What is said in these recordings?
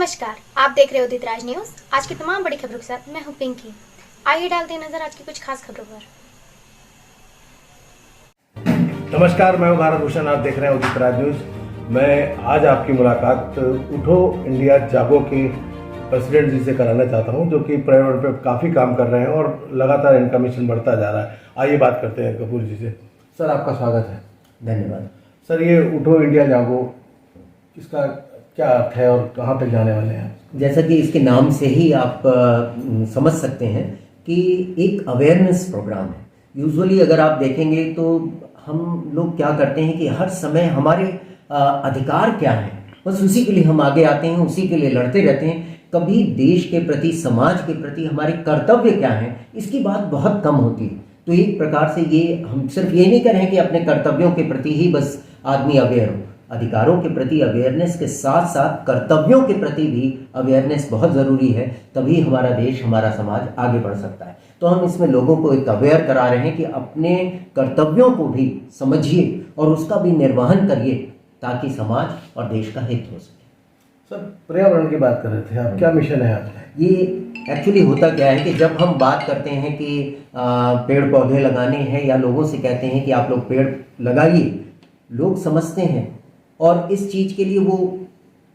नमस्कार, आप देख रहे हो उदित राज न्यूज। आज की तमाम बड़ी खबरों के साथ मैं हूं पिंकी। आइए डालते हैं नजर आज की कुछ खास खबरों पर। नमस्कार, मैं हूं भारत भूषण। आप देख रहे हैं उदित राज न्यूज। मैं आज आपकी मुलाकात उठो इंडिया जागो के प्रेसिडेंट जी से कराना चाहता हूं, जो कि पर्यावरण पर काफ़ी काम कर रहे हैं और लगातार इनका मिशन बढ़ता जा रहा है। आइए बात करते हैं कपूर जी से। सर, आपका स्वागत है। धन्यवाद। सर, ये उठो इंडिया जागो, इसका क्या अर्थ है और कहाँ तक जाने वाले हैं? जैसा कि इसके नाम से ही आप समझ सकते हैं कि एक अवेयरनेस प्रोग्राम है। यूजुअली अगर आप देखेंगे तो हम लोग क्या करते हैं कि हर समय हमारे अधिकार क्या हैं, बस उसी के लिए हम आगे आते हैं, उसी के लिए लड़ते रहते हैं। कभी देश के प्रति, समाज के प्रति हमारे कर्तव्य क्या हैं, इसकी बात बहुत कम होती है। तो एक प्रकार से ये हम सिर्फ ये नहीं कर रहे हैं कि अपने कर्तव्यों के प्रति ही बस आदमी अवेयर हो। अधिकारों के प्रति अवेयरनेस के साथ साथ कर्तव्यों के प्रति भी अवेयरनेस बहुत ज़रूरी है, तभी हमारा देश, हमारा समाज आगे बढ़ सकता है। तो हम इसमें लोगों को एक अवेयर करा रहे हैं कि अपने कर्तव्यों को भी समझिए और उसका भी निर्वहन करिए, ताकि समाज और देश का हित हो सके। सर, पर्यावरण की बात कर रहे थे आप, क्या मिशन है आपका? ये एक्चुअली होता क्या है कि जब हम बात करते हैं कि पेड़ पौधे लगाने हैं या लोगों से कहते हैं कि आप लोग पेड़ लगाइए, लोग समझते हैं और इस चीज़ के लिए वो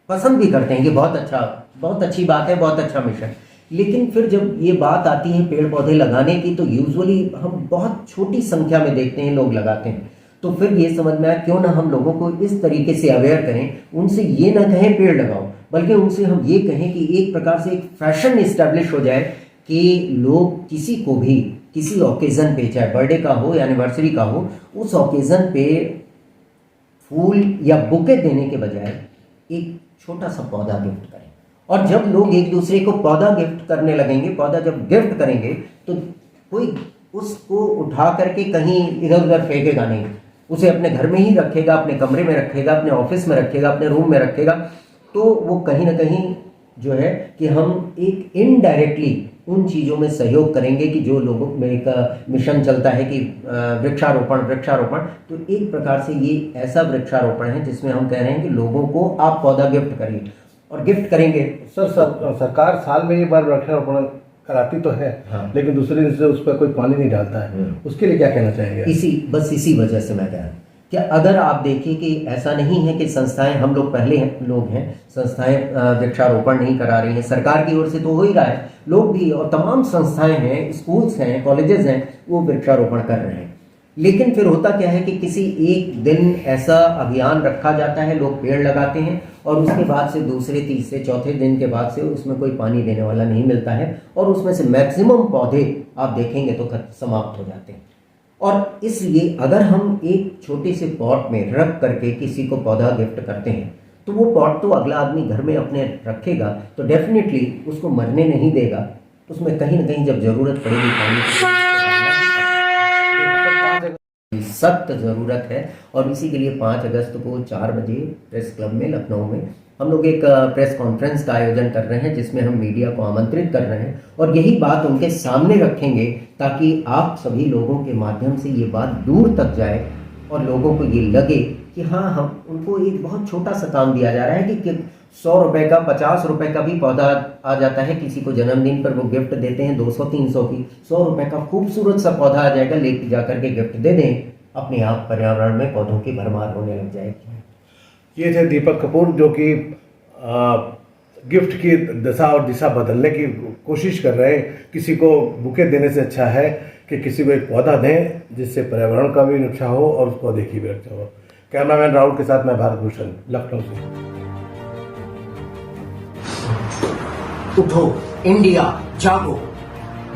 पसंद भी करते हैं कि बहुत अच्छा, बहुत अच्छी बात है, बहुत अच्छा मिशन। लेकिन फिर जब ये बात आती है पेड़ पौधे लगाने की, तो यूजुअली हम बहुत छोटी संख्या में देखते हैं लोग लगाते हैं। तो फिर ये समझ में आया क्यों ना हम लोगों को इस तरीके से अवेयर करें, उनसे ये ना कहें पेड़ लगाओ, बल्कि उनसे हम ये कहें कि एक प्रकार से एक फैशन इस्टेब्लिश हो जाए कि लोग किसी को भी किसी ओकेज़न पे, चाहे बर्थडे का हो या एनिवर्सरी का हो, उस ओकेज़न पे फूल या बुके देने के बजाय एक छोटा सा पौधा गिफ्ट करें। और जब लोग एक दूसरे को पौधा गिफ्ट करने लगेंगे, पौधा जब गिफ्ट करेंगे, तो कोई उसको उठा करके कहीं इधर उधर फेंकेगा नहीं, उसे अपने घर में ही रखेगा, अपने कमरे में रखेगा, अपने ऑफिस में रखेगा, अपने रूम में रखेगा। तो वो कहीं ना कहीं जो है कि हम एक इनडायरेक्टली उन चीज़ों में सहयोग करेंगे कि जो लोगों में एक मिशन चलता है कि वृक्षारोपण वृक्षारोपण। तो एक प्रकार से ये ऐसा वृक्षारोपण है जिसमें हम कह रहे हैं कि लोगों को आप पौधा गिफ्ट करिए और गिफ्ट करेंगे। सरकार साल में एक बार वृक्षारोपण कराती तो है, हाँ। लेकिन दूसरे दिन से उस पर कोई पानी नहीं डालता है। उसके लिए क्या कहना चाहेंगे? इसी वजह से मैं कह रहा हूँ कि अगर आप देखिए कि ऐसा नहीं है कि संस्थाएं, हम लोग पहले लोग हैं, संस्थाएं वृक्षारोपण नहीं करा रही हैं, सरकार की ओर से तो हो ही रहा है, लोग भी और तमाम संस्थाएं हैं, स्कूल्स हैं, कॉलेजेस हैं, वो वृक्षारोपण कर रहे हैं। लेकिन फिर होता क्या है कि किसी एक दिन ऐसा अभियान रखा जाता है, लोग पेड़ लगाते हैं और उसके बाद से दूसरे, तीसरे, चौथे दिन के बाद से उसमें कोई पानी देने वाला नहीं मिलता है और उसमें से मैक्सिमम पौधे आप देखेंगे तो समाप्त हो जाते हैं। और इसलिए अगर हम एक छोटे से पॉट में रख करके किसी को पौधा गिफ्ट करते हैं, तो वो पॉट तो अगला आदमी घर में अपने रखेगा तो डेफिनेटली उसको मरने नहीं देगा। उसमें कहीं ना कहीं जब जरूरत पड़ेगी पानी की, सख्त ज़रूरत है। और इसी के लिए 5 अगस्त को 4 बजे प्रेस क्लब में, लखनऊ में, हम लोग एक प्रेस कॉन्फ्रेंस का आयोजन कर रहे हैं, जिसमें हम मीडिया को आमंत्रित कर रहे हैं और यही बात उनके सामने रखेंगे, ताकि आप सभी लोगों के माध्यम से ये बात दूर तक जाए और लोगों को ये लगे कि हाँ, हम उनको एक बहुत छोटा सा काम दिया जा रहा है कि 100 रुपये का, 50 रुपये का भी पौधा आ जाता है। किसी को जन्मदिन पर वो गिफ्ट देते हैं 200-300 की, 100 रुपये का खूबसूरत सा पौधा आ जाएगा, लेके जा करके गिफ्ट दे दें, अपने आप पर्यावरण में पौधों की भरमार होने लग जाएगी। ये थे दीपक कपूर, जो कि गिफ्ट की दशा और दिशा बदलने की कोशिश कर रहे हैं। किसी को बुके देने से अच्छा है कि किसी को एक पौधा दें, जिससे पर्यावरण का भी रक्षा हो और उस पौधे की भी रक्षा हो। कैमरामैन राहुल के साथ मैं भारत भूषण, लखनऊ से। उठो इंडिया जागो,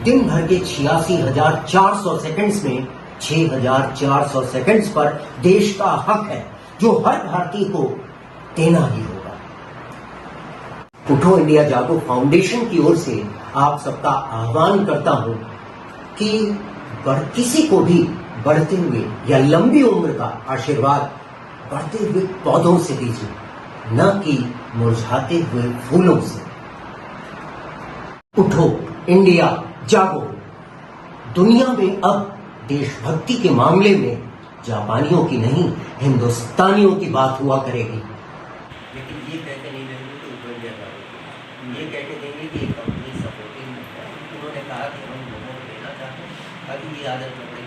दिन भर के 86,400 सेकंड्स में 6,400 सेकंड्स पर देश का हक है, जो हर भारतीय को देना ही होगा। उठो इंडिया जागो फाउंडेशन की ओर से आप सबका आह्वान करता हूं कि किसी को भी बढ़ते हुए या लंबी उम्र का आशीर्वाद बढ़ते हुए पौधों से दीजिए, न कि मुरझाते हुए फूलों से। उठो इंडिया जागो। दुनिया में अब देशभक्ति के मामले में जापानियों की नहीं, हिंदुस्तानियों की बात हुआ करेगी। लेकिन ये कहते नहीं रहेंगे तो उठो इंडिया जागो। ये कह के देंगे कि कंपनी सपोर्टिव है। उन्होंने कहा कि हम लोगों को देना चाहते हैं ताकि ये आदत न पड़े।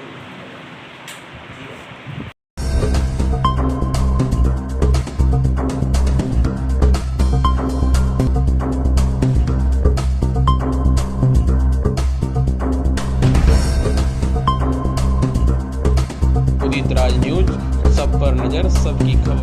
उदित राज न्यूज, सब पर नजर, सबकी खबर।